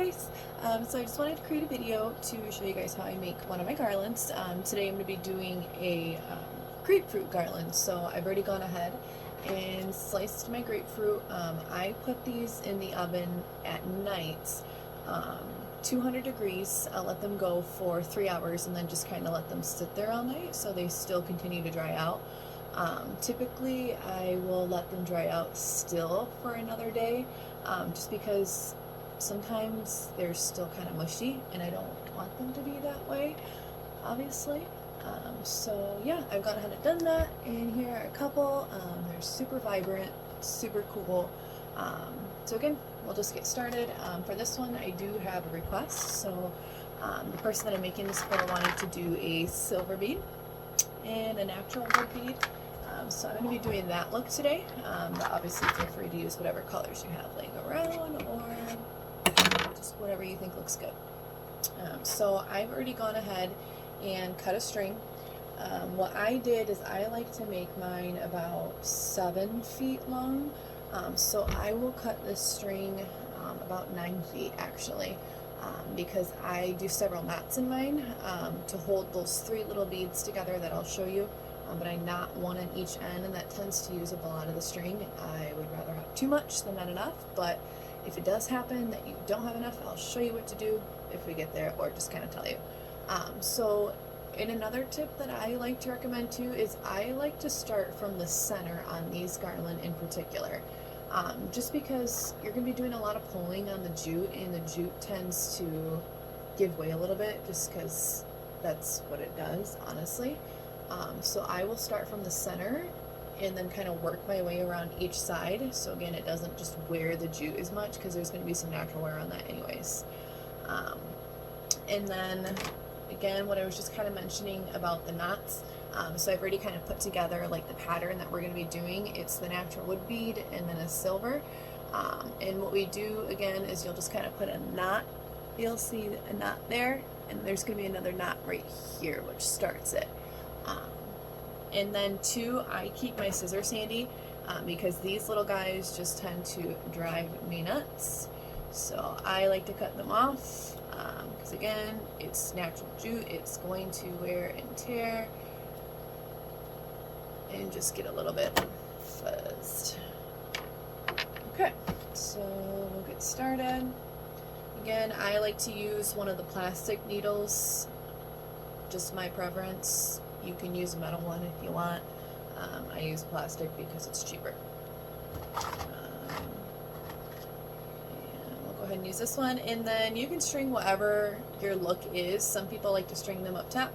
guys! So I just wanted to create a video to show you guys how I make one of my garlands. Today I'm going to be doing a grapefruit garland. So I've already gone ahead and sliced my grapefruit. I put these in the oven at night, 200 degrees. I'll let them go for 3 hours and then just kind of let them sit there all night so they still continue to dry out. Typically I will let them dry out still for another day, just because sometimes they're still kind of mushy and I don't want them to be that way, obviously. So yeah, I've gone ahead and done that, and here are a couple. They're super vibrant, super cool. So again, we'll just get started. For this one I do have a request. So the person that I'm making this for wanted to do a silver bead and a natural wood bead. So I'm going to be doing that look today, but obviously feel free to use whatever colors you have laying around, or just whatever you think looks good. So I've already gone ahead and cut a string. What I did is I like to make mine about 7 feet long, so I will cut this string about 9 feet actually, because I do several knots in mine to hold those 3 little beads together that I'll show you. But I knot one on each end, and that tends to use up a lot of the string. I would rather have too much than not enough, but if it does happen that you don't have enough, I'll show you what to do if we get there, or just kind of tell you. And another tip that I like to recommend too is I like to start from the center on these garland in particular, just because you're going to be doing a lot of pulling on the jute, and the jute tends to give way a little bit just because that's what it does, honestly. So I will start from the center and then kind of work my way around each side. So again, it doesn't just wear the jute as much, because there's going to be some natural wear on that anyways. And then again, what I was just kind of mentioning about the knots. So I've already kind of put together like the pattern that we're going to be doing. It's the natural wood bead and then a silver. And what we do again is you'll just kind of put a knot. You'll see a knot there, and there's going to be another knot right here which starts it. And then two, I keep my scissors handy, because these little guys just tend to drive me nuts. So I like to cut them off, because again, it's natural jute, it's going to wear and tear and just get a little bit fuzzed. Okay, so we'll get started. Again, I like to use one of the plastic needles, just my preference. You can use a metal one if you want. I use plastic because it's cheaper. And we'll go ahead and use this one, and then you can string whatever your look is. Some people like to string them up top.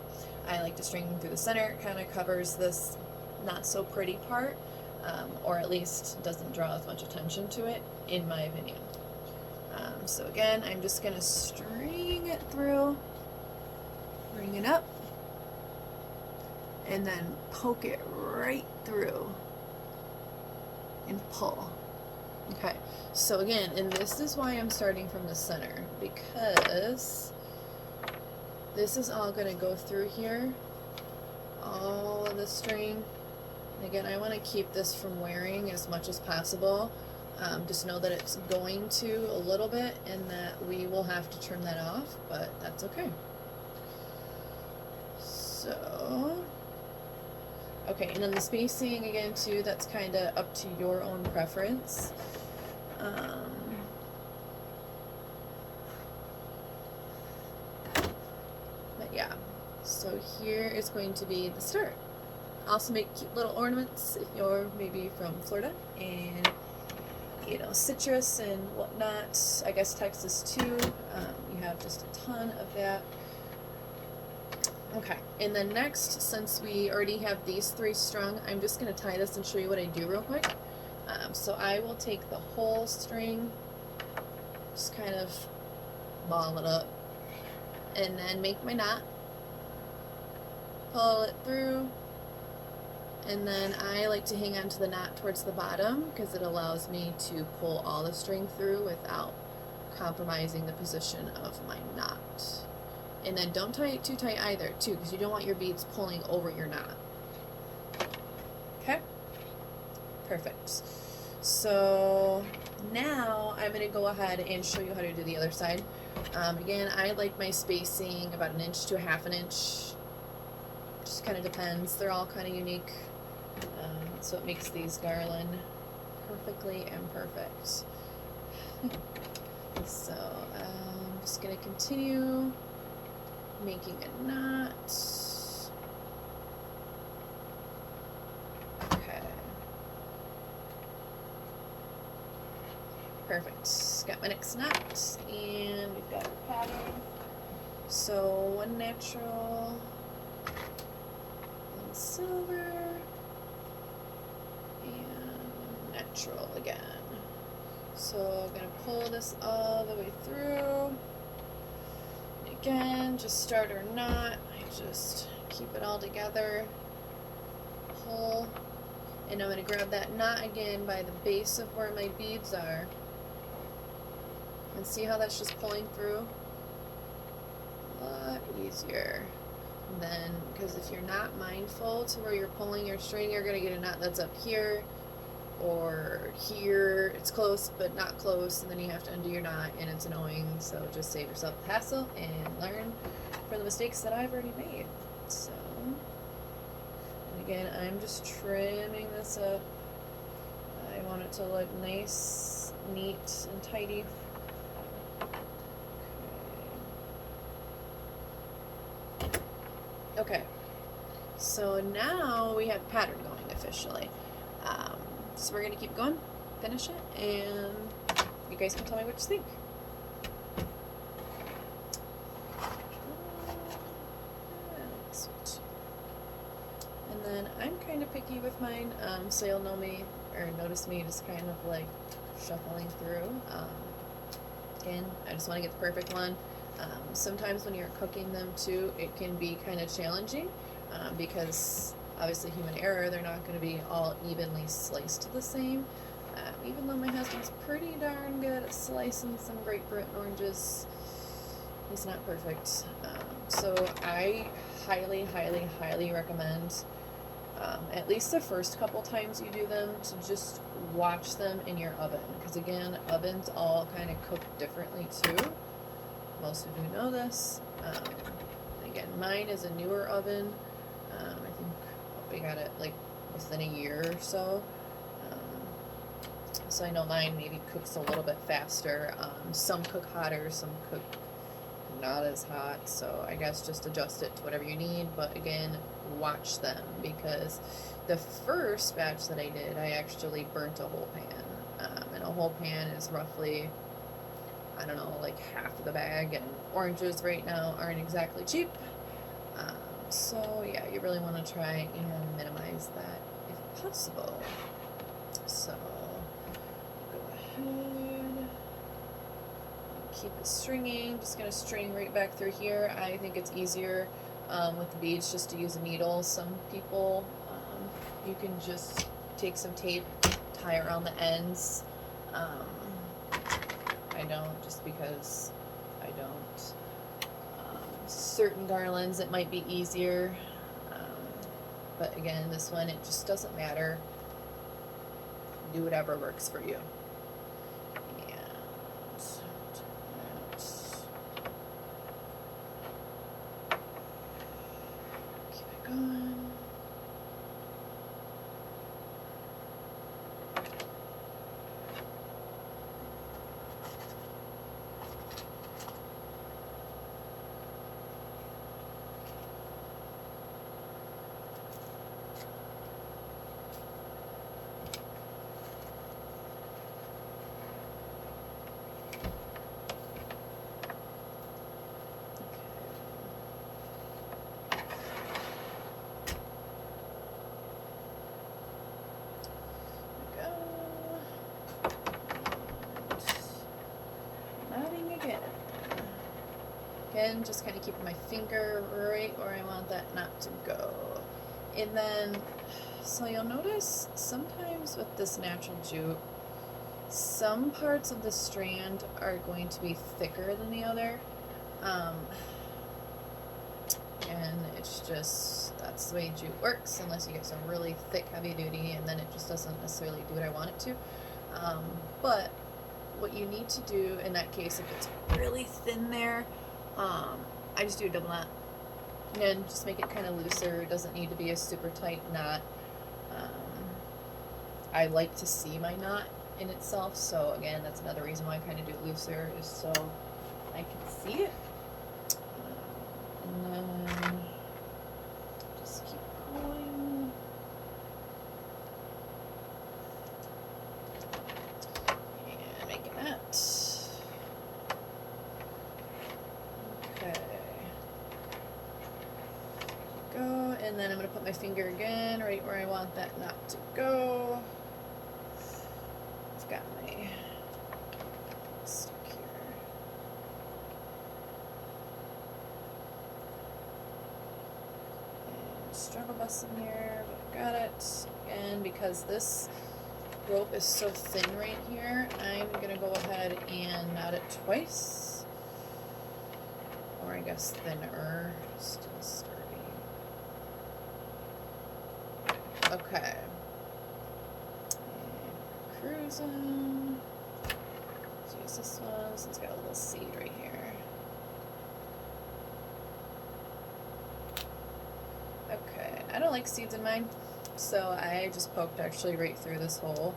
I like to string them through the center. It kind of covers this not so pretty part, or at least doesn't draw as much attention to it, in my opinion. So again, I'm just going to string it through, bring it up, and then poke it right through and pull. Okay, so again, and this is why I'm starting from the center, because this is all going to go through here, all of the string. And again, I want to keep this from wearing as much as possible. Just know that it's going to a little bit, and that we will have to trim that off, but that's okay. So okay, and then the spacing again too, that's kind of up to your own preference. But yeah, so here is going to be the start. Also make cute little ornaments if you're maybe from Florida and you know, citrus and whatnot. I guess Texas too. You have just a ton of that. Okay, and then next, since we already have these 3 strung, I'm just going to tie this and show you what I do real quick. So I will take the whole string, just kind of ball it up, and then make my knot, pull it through, and then I like to hang on to the knot towards the bottom because it allows me to pull all the string through without compromising the position of my knot. And then don't tie it too tight either, too, because you don't want your beads pulling over your knot. Okay? Perfect. So Now I'm going to go ahead and show you how to do the other side. Again, I like my spacing about 1 inch to 1/2 inch. Just kind of depends. They're all kind of unique. So it makes these garland perfectly imperfect. So I'm just going to continue making a knot. Okay. Perfect. Got my next knot, and we've got our pattern. So 1 natural, 1 silver, and natural again. So I'm going to pull this all the way through. And again, just start our knot. I just keep it all together. Pull. And I'm going to grab that knot again by the base of where my beads are. And see how that's just pulling through? A lot easier. And then, because if you're not mindful to where you're pulling your string, you're going to get a knot that's up here or here. It's close but not close, and then you have to undo your knot, and it's annoying. So just save yourself the hassle and learn from the mistakes that I've already made. So, and again, I'm just trimming this up. I want it to look nice, neat, and tidy. Okay, so now we have pattern going officially. So we're going to keep going, finish it, and you guys can tell me what you think. And then I'm kind of picky with mine, so you'll know me, or notice me just kind of like shuffling through. Again, I just want to get the perfect one. Sometimes when you're cooking them too, it can be kind of challenging because obviously human error, they're not going to be all evenly sliced the same. Even though my husband's pretty darn good at slicing some grapefruit and oranges, he's not perfect. So I highly, highly, highly recommend at least the first couple times you do them to just watch them in your oven, because again, ovens all kind of cook differently too. Most of you know this. Again, mine is a newer oven. I think we got it like within a year or so. So I know mine maybe cooks a little bit faster. Some cook hotter, some cook not as hot. So I guess just adjust it to whatever you need. But again, watch them, because the first batch that I did, I actually burnt a whole pan. And a whole pan is roughly, I don't know, like half of the bag, and oranges right now aren't exactly cheap. So yeah, you really want to try and minimize that if possible. So go ahead, keep it stringing. Just gonna string right back through here. I think it's easier with the beads just to use a needle. Some people, you can just take some tape, tie around the ends. I don't, just because I don't. Certain garlands it might be easier, but again, this one, it just doesn't matter. Do whatever works for you. And keep it going. Again, just kind of keeping my finger right where I want that knot to go. And then, so you'll notice sometimes with this natural jute, some parts of the strand are going to be thicker than the other. And it's just, that's the way jute works, unless you get some really thick, heavy duty, and then it just doesn't necessarily do what I want it to. But what you need to do in that case, if it's really thin there, I just do a double knot and just make it kind of looser. It doesn't need to be a super tight knot. I like to see my knot in itself, so again, that's another reason why I kind of do it looser, is so I can see it. And then just keep going. And making that. Okay. Go, and then I'm going to put my finger again right where I want that knot to go. I've got my stick here. And struggle bus in here, but I got it. And because this rope is so thin right here, I'm going to go ahead and knot it twice. Or I guess thinner, still sturdy. Okay. And cruising. Let's use this one since it's got a little seed right here. Okay, I don't like seeds in mine, so I just poked actually right through this hole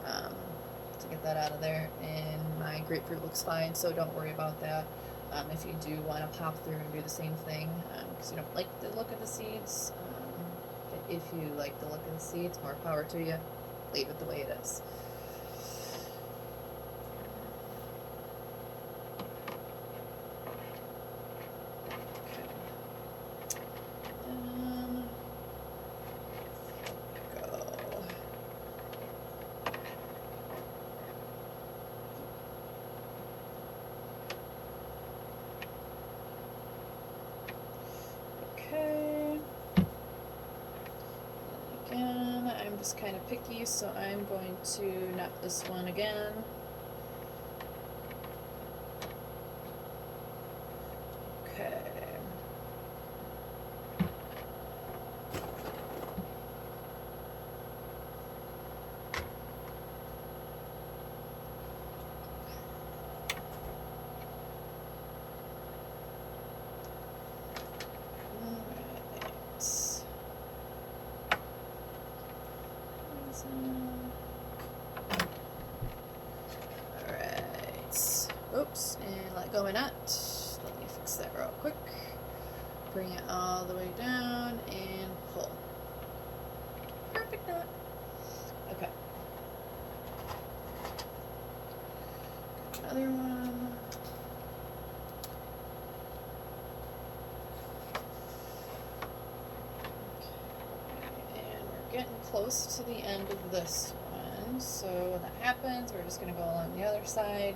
to get that out of there, and my grapefruit looks fine, so don't worry about that. If you do want to pop through and do the same thing, because you don't like the look of the seeds, if you like the look of the seeds, more power to you. Leave it the way it is. I'm just kind of picky, so I'm going to knot this one again. Okay. Alright, oops, and let go of my knot. Let me fix that real quick. Bring it all the way down and pull. Perfect knot. Okay. Another one. Getting close to the end of this one, so when that happens, we're just going to go along the other side.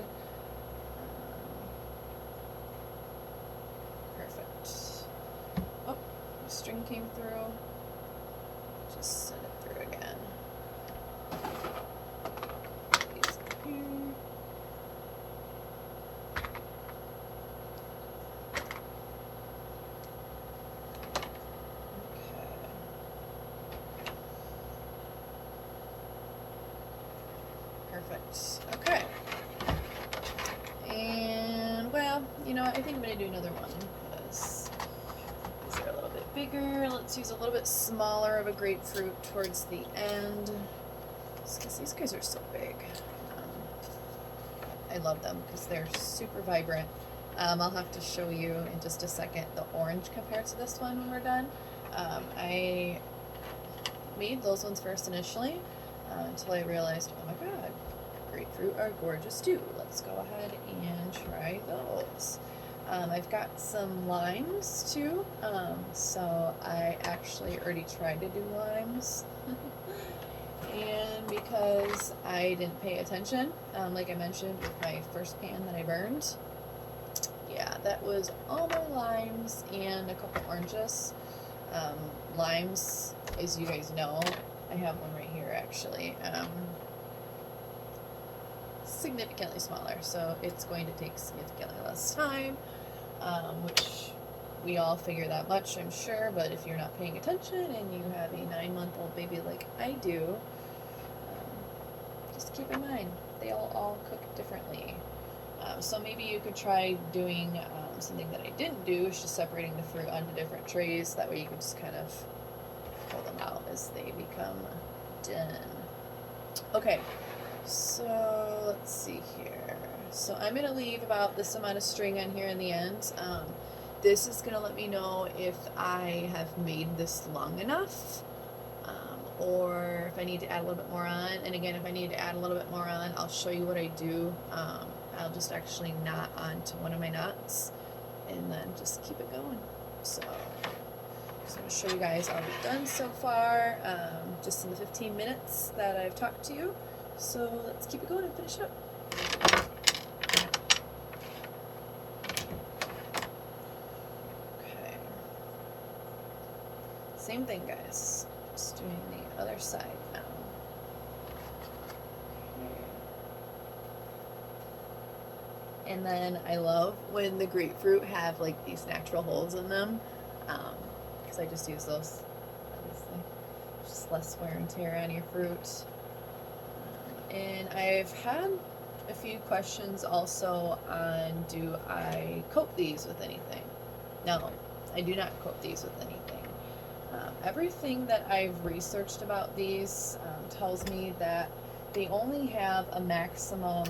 Perfect. Oh, the string came through. Just send it through again. These up here. Perfect. Okay. And, well, you know what? I think I'm going to do another one because these are a little bit bigger. Let's use a little bit smaller of a grapefruit towards the end. Just because these guys are so big. I love them because they're super vibrant. I'll have to show you in just a second the orange compared to this one when we're done. I made those ones first initially until I realized, oh my god, grapefruit are gorgeous too. Let's go ahead and try those. I've got some limes too, so I actually already tried to do limes. And because I didn't pay attention, like I mentioned with my first pan that I burned, yeah, that was all my limes and a couple oranges. Limes, as you guys know, I have one right here actually, significantly smaller, so it's going to take significantly less time, which we all figure that much, I'm sure, but if you're not paying attention and you have a 9-month-old baby like I do, just keep in mind, they'll all cook differently. So maybe you could try doing something that I didn't do, is just separating the fruit onto different trays. That way you can just kind of pull them out as they become done. Okay, so let's see here. So I'm going to leave about this amount of string on here in the end. This is going to let me know if I have made this long enough, or if I need to add a little bit more on. And again, if I need to add a little bit more on, I'll show you what I do. I'll just actually knot onto one of my knots and then just keep it going. So just going to show you guys all we've done so far, just in the 15 minutes that I've talked to you. So let's keep it going and finish up. Okay. Same thing, guys. Just doing the other side now. And then I love when the grapefruit have like these natural holes in them, because I just use those, obviously. Just less wear and tear on your fruit. And I've had a few questions also on, do I coat these with anything? No, I do not coat these with anything. Everything that I've researched about these tells me that they only have a maximum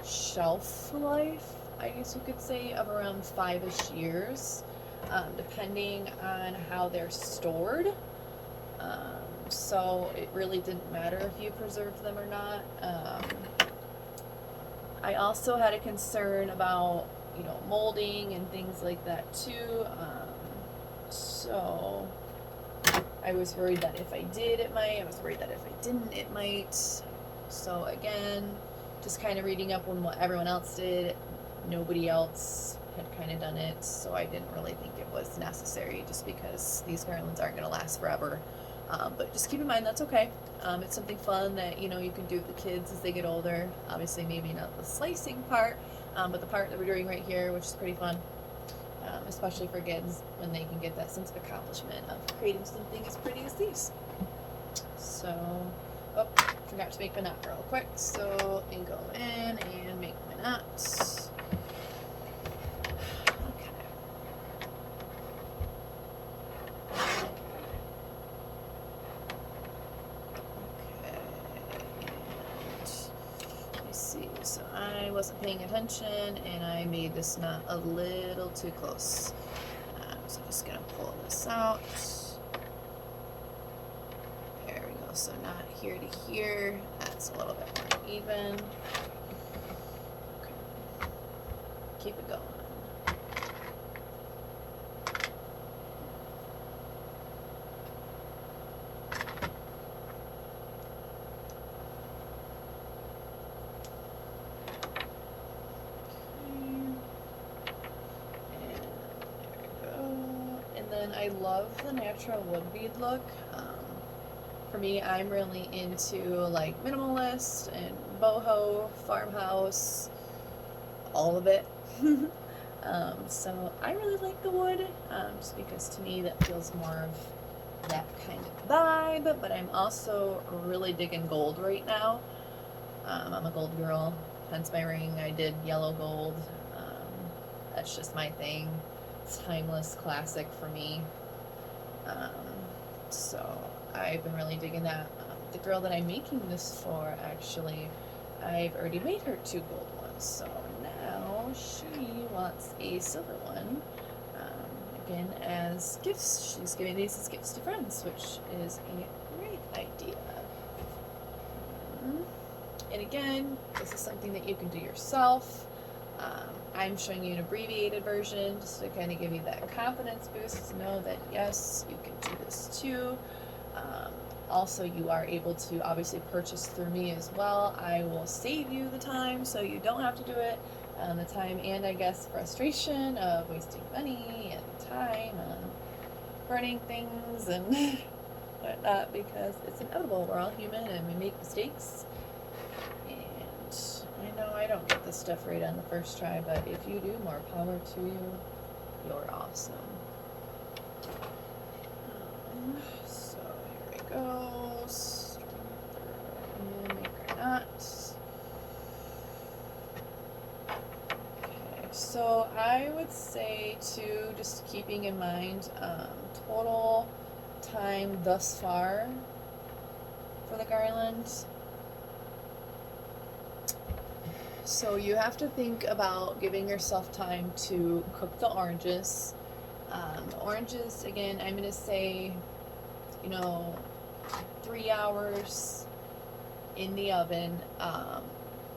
shelf life, I guess you could say, of around 5-ish years, depending on how they're stored. So it really didn't matter if you preserved them or not. I also had a concern about, molding and things like that too. So I was worried that if I did, it might. I was worried that if I didn't, it might. So again, just kind of reading up on what everyone else did. Nobody else had kind of done it, so I didn't really think it was necessary, just because these garlands aren't going to last forever. But just keep in mind, that's okay. It's something fun that you can do with the kids as they get older. Obviously, maybe not the slicing part, but the part that we're doing right here, which is pretty fun, especially for kids, when they can get that sense of accomplishment of creating something as pretty as these. So, oh, forgot to make my knot real quick, so I go in and make my knot. So I wasn't paying attention and I made this knot a little too close. So I'm just going to pull this out. There we go. So knot here to here. That's a little bit more even. Okay. Keep it going. I love the natural wood bead look. For me, I'm really into like minimalist and boho, farmhouse, all of it. So I really like the wood, just because to me that feels more of that kind of vibe, but I'm also really digging gold right now. I'm a gold girl, hence my ring. I did yellow gold. That's just my thing. It's timeless, classic for me. So I've been really digging that. The girl that I'm making this for, actually, I've already made her 2 gold ones, so now she wants a silver one, again, as gifts. She's giving these as gifts to friends, which is a great idea. And again, this is something that you can do yourself. I'm showing you an abbreviated version just to kind of give you that confidence boost to know that yes, you can do this too. Also, you are able to obviously purchase through me as well. I will save you the time so you don't have to do it. The time and I guess frustration of wasting money and time on burning things and whatnot, because it's inevitable. We're all human and we make mistakes. I know I don't get this stuff right on the first try, but if you do, more power to you. You're awesome. So here we go. And make our knots. So I would say too, just keeping in mind total time thus far for the garland. So you have to think about giving yourself time to cook the oranges. The oranges, again, I'm going to say, you know, 3 hours in the oven,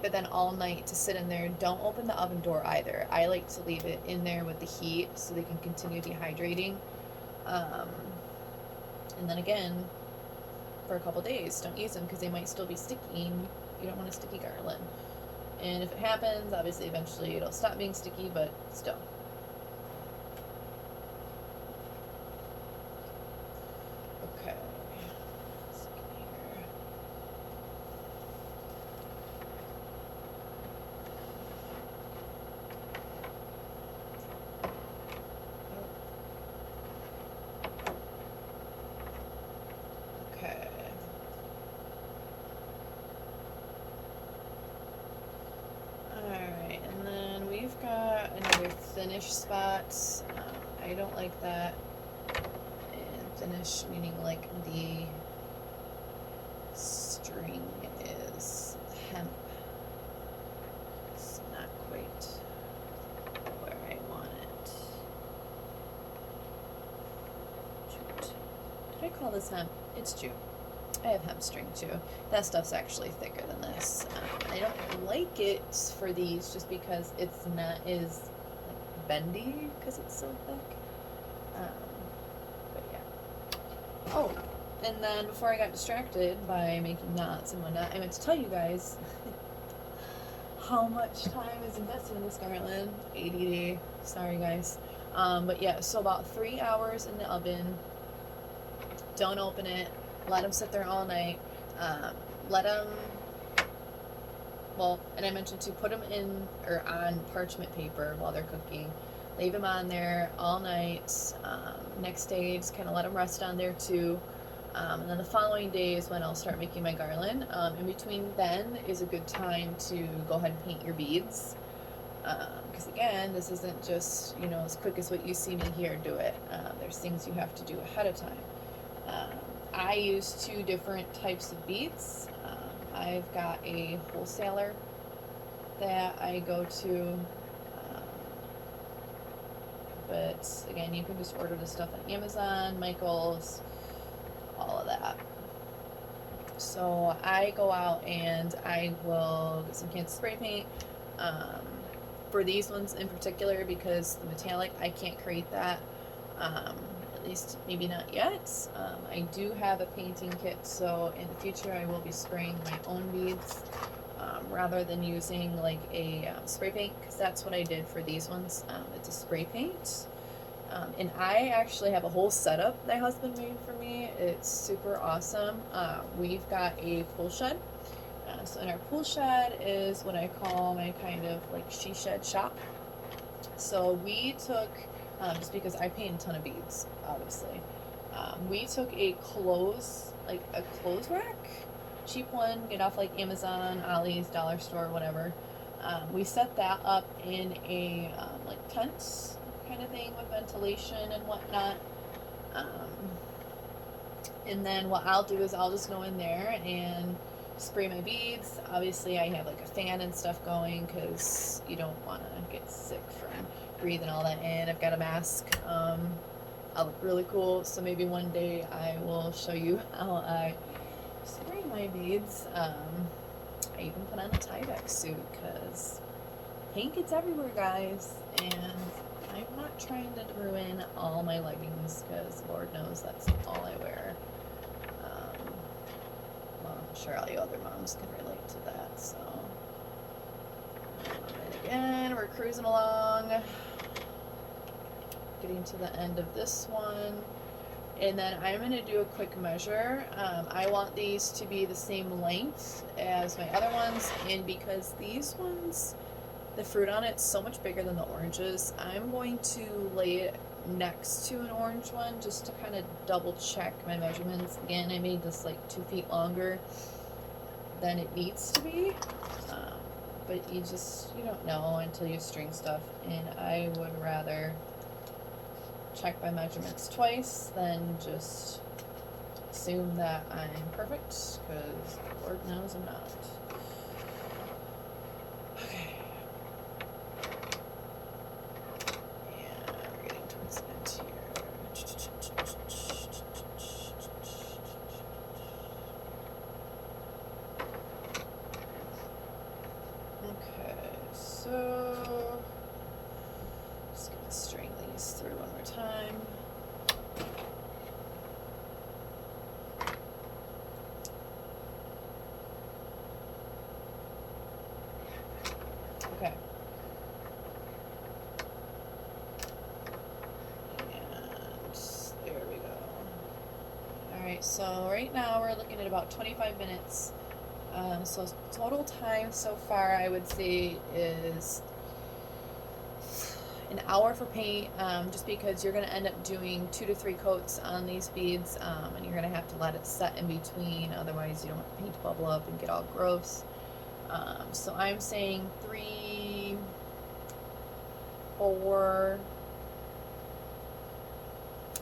but then all night to sit in there. Don't open the oven door either. I like to leave it in there with the heat so they can continue dehydrating. And then again, for a couple days, don't use them because they might still be sticky. And you don't want a sticky garland. And if it happens, obviously eventually it'll stop being sticky, but still. Okay. Let's see here. Okay. Alright, and then we've got another finish spot. I don't like that. And finish meaning like the string is hemp. It's not quite where I want it. Jute. Did I call this hemp? It's jute. I have hemp string too. That stuff's actually thicker than this. I don't like it for these just because it's not as like bendy because it's so thick. But yeah. Oh, and then before I got distracted by making knots and whatnot, I meant to tell you guys how much time is invested in this garland. ADD. Sorry guys. But yeah, so about 3 hours in the oven. Don't open it. Let them sit there all night. Let them, well, and I mentioned to put them in or on parchment paper while they're cooking. Leave them on there all night. Next day, just kind of let them rest on there too. And then the following day is when I'll start making my garland. In between then is a good time to go ahead and paint your beads. Because again, this isn't just, you know, as quick as what you see me here do it. There's things you have to do ahead of time. I use 2 different types of beads. I've got a wholesaler that I go to, but again, you can just order the stuff on Amazon, Michael's, all of that. So I go out and I will get some cans of spray paint. For these ones in particular, because the metallic, I can't create that. At least maybe not yet. I do have a painting kit, so in the future I will be spraying my own beads rather than using like a spray paint, because that's what I did for these ones. It's a spray paint. And I actually have a whole setup my husband made for me. It's super awesome. We've got a pool shed. So in our pool shed is what I call my kind of like she shed shop. So we took, just because I paint a ton of beads, obviously. We took a clothes rack, cheap one, get off like Amazon, Ollie's, Dollar Store, whatever. We set that up in a like tent kind of thing with ventilation and whatnot. And then what I'll do is I'll just go in there and spray my beads. Obviously I have like a fan and stuff going because you don't want to get sick from breathing all that in. I've got a mask. I look really cool, so maybe one day I will show you how I spray my beads. I even put on a Tyvek suit because paint gets everywhere, guys, and I'm not trying to ruin all my leggings because Lord knows that's all I wear. Well, I'm sure all you other moms can relate to that, so. And again, we're cruising along, getting to the end of this one. And then I'm going to do a quick measure. I want these to be the same length as my other ones, and because these ones, the fruit on it's so much bigger than the oranges, I'm going to lay it next to an orange one just to kind of double check my measurements. Again, I made this like 2 feet longer than it needs to be. but you don't know until you string stuff, and I would rather check my measurements twice than just assume that I'm perfect, because Lord knows I'm not. Okay. Yeah, we're getting towards the end here. Okay, so just gonna string these through one more time. Okay. And there we go. Alright, so right now we're looking at about 25 minutes. So total time so far I would say is an hour for paint, just because you're going to end up doing 2 to 3 coats on these beads, and you're going to have to let it set in between, otherwise you don't want the paint to bubble up and get all gross. So I'm saying 3, 4,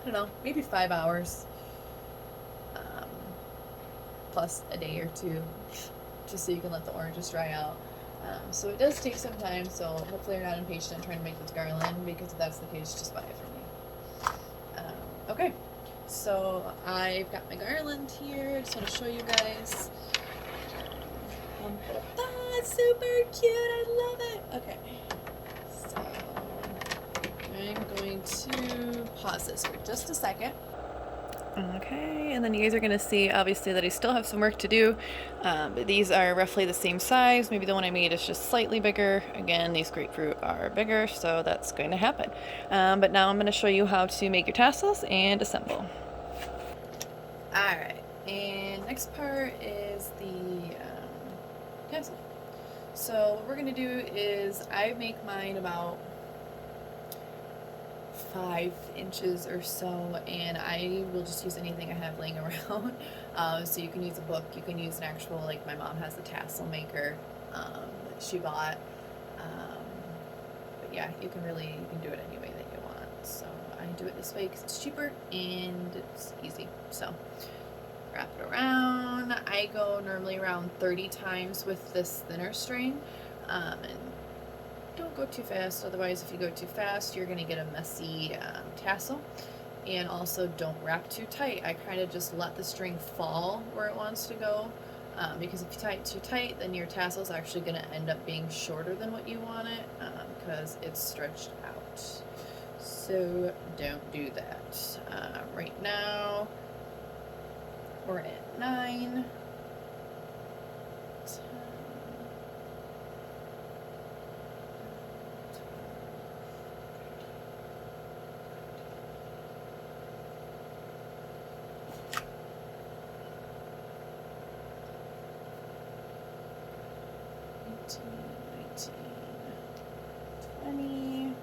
I don't know, maybe 5 hours, plus a day or two, just so you can let the oranges dry out. So it does take some time, so hopefully you're not impatient trying to make this garland, because if that's the case, just buy it from me. Okay, so I've got my garland here. I just want to show you guys. That's super cute, I love it. Okay, so I'm going to pause this for just a second. Okay, and then you guys are going to see obviously that I still have some work to do, but these are roughly the same size. Maybe the one I made is just slightly bigger. Again, these grapefruit are bigger, so that's going to happen. But now I'm going to show you how to make your tassels and assemble. Alright, and next part is the tassel. So what we're going to do is I make mine about 5 inches or so, and I will just use anything I have laying around. So you can use a book, you can use an actual, like my mom has a tassel maker that she bought. But yeah, you can do it any way that you want. So I do it this way because it's cheaper and it's easy. So wrap it around. I go normally around 30 times with this thinner string, and don't go too fast, otherwise if you go too fast you're going to get a messy tassel. And also don't wrap too tight. I kind of just let the string fall where it wants to go, because if you tie it too tight then your tassel is actually going to end up being shorter than what you want it, because it's stretched out. So don't do that. Right now we're at 9, 10, 19, 20,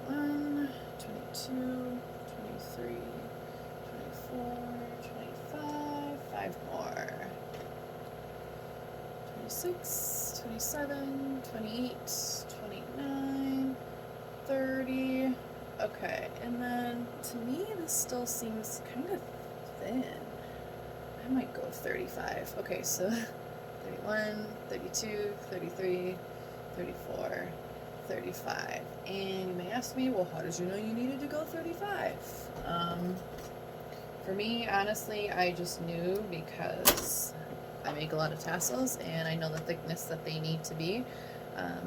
21, 22, 23, 24, 25, 5 more, 26, 27, 28, 29, 30. Okay, and then to me this still seems kind of thin. I might go 35. Okay, so 31, 32, 33, 34, 35. And you may ask me, well, how did you know you needed to go 35? For me, honestly, I just knew because I make a lot of tassels and I know the thickness that they need to be.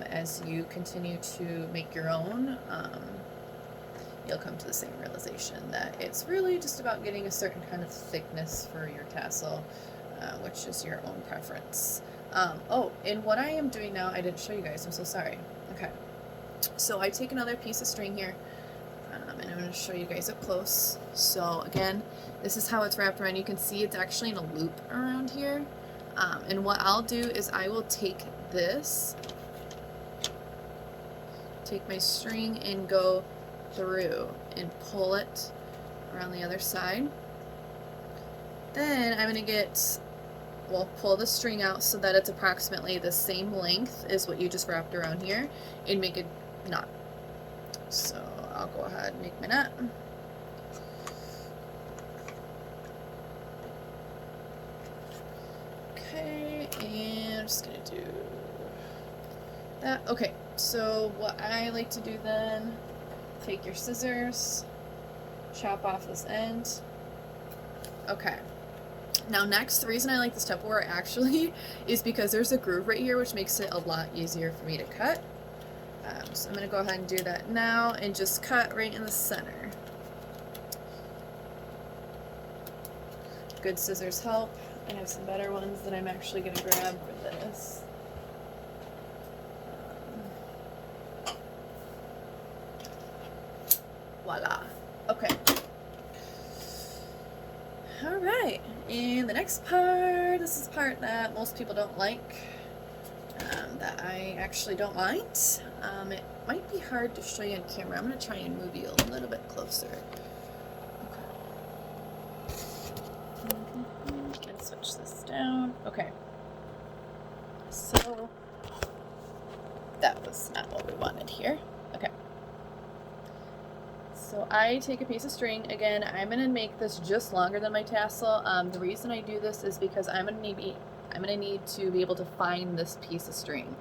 As you continue to make your own, you'll come to the same realization that it's really just about getting a certain kind of thickness for your tassel, which is your own preference. Oh, and what I am doing now, I didn't show you guys, I'm so sorry. Okay, so I take another piece of string here, and I'm going to show you guys up close. So again, this is how it's wrapped around. You can see it's actually in a loop around here. And what I'll do is I will take my string and go through and pull it around the other side, Then I'm going to pull the string out so that it's approximately the same length as what you just wrapped around here, and make a knot. So I'll go ahead and make my knot. Okay, and I'm just going to do that. Okay, so what I like to do then, take your scissors, chop off this end. Okay. Now next, the reason I like this Tupperware actually is because there's a groove right here, which makes it a lot easier for me to cut. So I'm going to go ahead and do that now and just cut right in the center. Good scissors help. I have some better ones that I'm actually going to grab for this. Voila. Okay. Alright, and the next part, this is the part that most people don't like, that I actually don't mind. It might be hard to show you on camera. I'm going to try and move you a little bit closer. Okay. And switch this down. Okay. So, that was not what we wanted here. Okay. So I take a piece of string. Again, I'm going to make this just longer than my tassel. The reason I do this is because I'm going to need to be able to find this piece of string.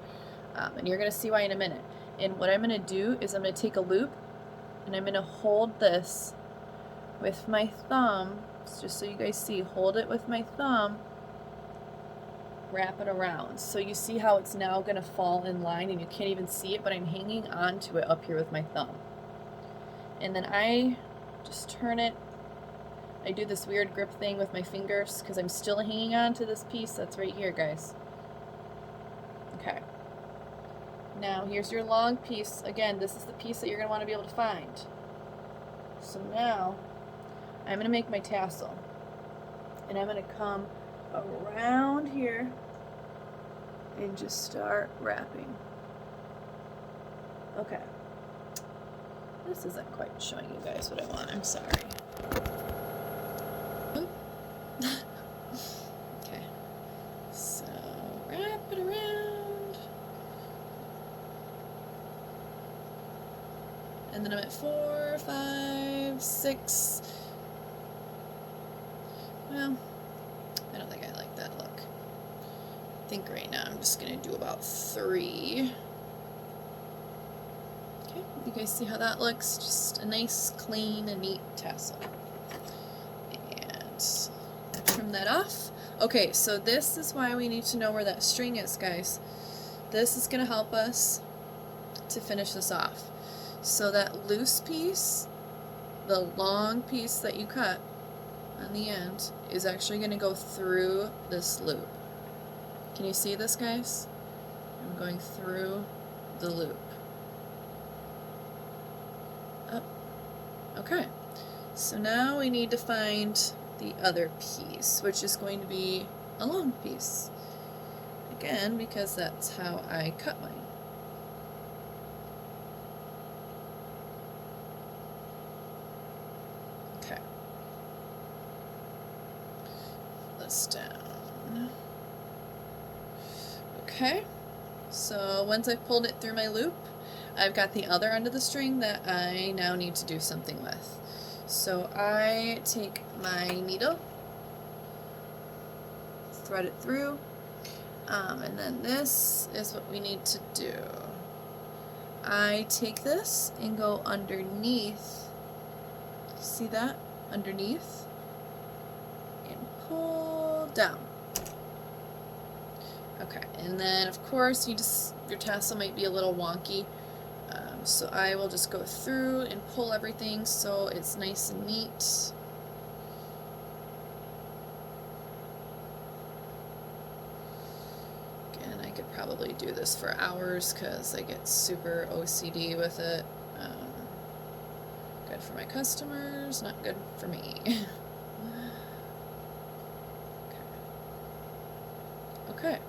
And you're going to see why in a minute. And what I'm going to do is I'm going to take a loop and I'm going to hold this with my thumb, just so you guys see, hold it with my thumb, wrap it around. So you see how it's now going to fall in line and you can't even see it, but I'm hanging onto it up here with my thumb. And then I just turn it. I do this weird grip thing with my fingers because I'm still hanging on to this piece that's right here, guys. Okay. Now here's your long piece. Again, this is the piece that you're going to want to be able to find. So now I'm going to make my tassel. And I'm going to come around here and just start wrapping. Okay. This isn't quite showing you guys what I want. I'm sorry. Okay. So wrap it around. And then I'm at 4, 5, 6. Well, I don't think I like that look. I think right now I'm just going to do about 3. Okay, you guys see how that looks? Just a nice, clean, and neat tassel. And I trim that off. Okay, so this is why we need to know where that string is, guys. This is going to help us to finish this off. So that loose piece, the long piece that you cut on the end, is actually going to go through this loop. Can you see this, guys? I'm going through the loop. Up. Okay. So now we need to find the other piece, which is going to be a long piece. Again, because that's how I cut mine. Okay. This down. Okay. So once I've pulled it through my loop, I've got the other end of the string that I now need to do something with. So I take my needle, thread it through, and then this is what we need to do. I take this and go underneath, see that? Underneath, and pull down. Okay, and then of course your tassel might be a little wonky. So I will just go through and pull everything so it's nice and neat. Again, I could probably do this for hours because I get super OCD with it. Good for my customers, not good for me. Okay.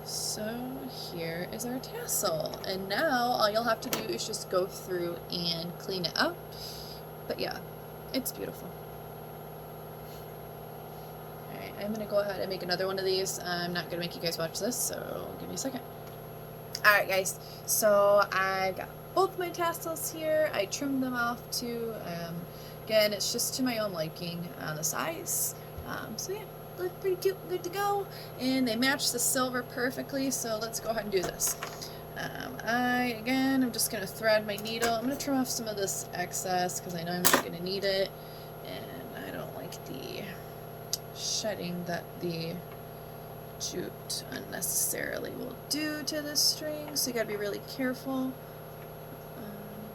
So here is our tassel, and now all you'll have to do is just go through and clean it up. But yeah, it's beautiful. I'm going to go ahead and make another one of these. I'm not going to make you guys watch this, so give me a second. Alright guys, so I got both my tassels here. I trimmed them off too. Again, it's just to my own liking on the size. So yeah, look pretty cute, good to go. And they match the silver perfectly, so let's go ahead and do this. I'm just going to thread my needle. I'm going to trim off some of this excess because I know I'm not going to need it. And I don't like the shedding that the jute unnecessarily will do to this string, so you gotta be really careful.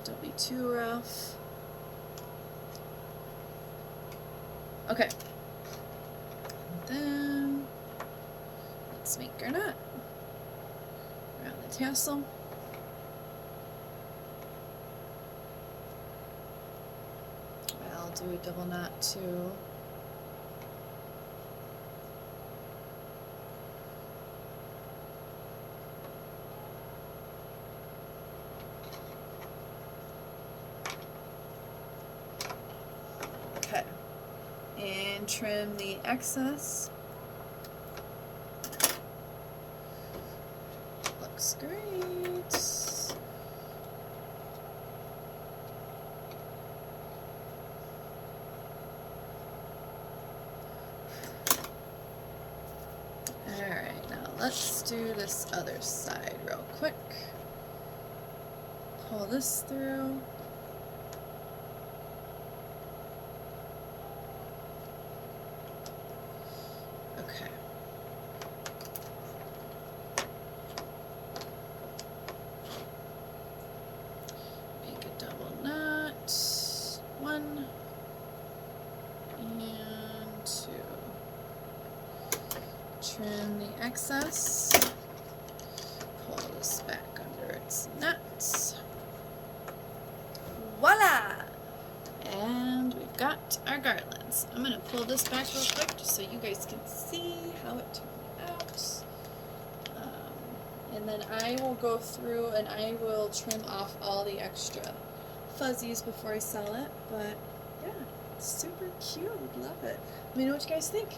Don't be too rough. Okay. And then let's make our knot around the tassel. I'll do a double knot too. Okay. And trim the excess. Looks great. Alright, now let's do this other side real quick. Pull this through. Okay. Make a double knot. 1 and 2. Trim the excess. Pull this back under its nuts. Voila! And we've got our garlands. I'm going to pull this back real quick just so you guys can see how it turned out. And then I will go through and I will trim off all the extra fuzzies before I sell it. But yeah, it's super cute. Love it. Let me know what you guys think.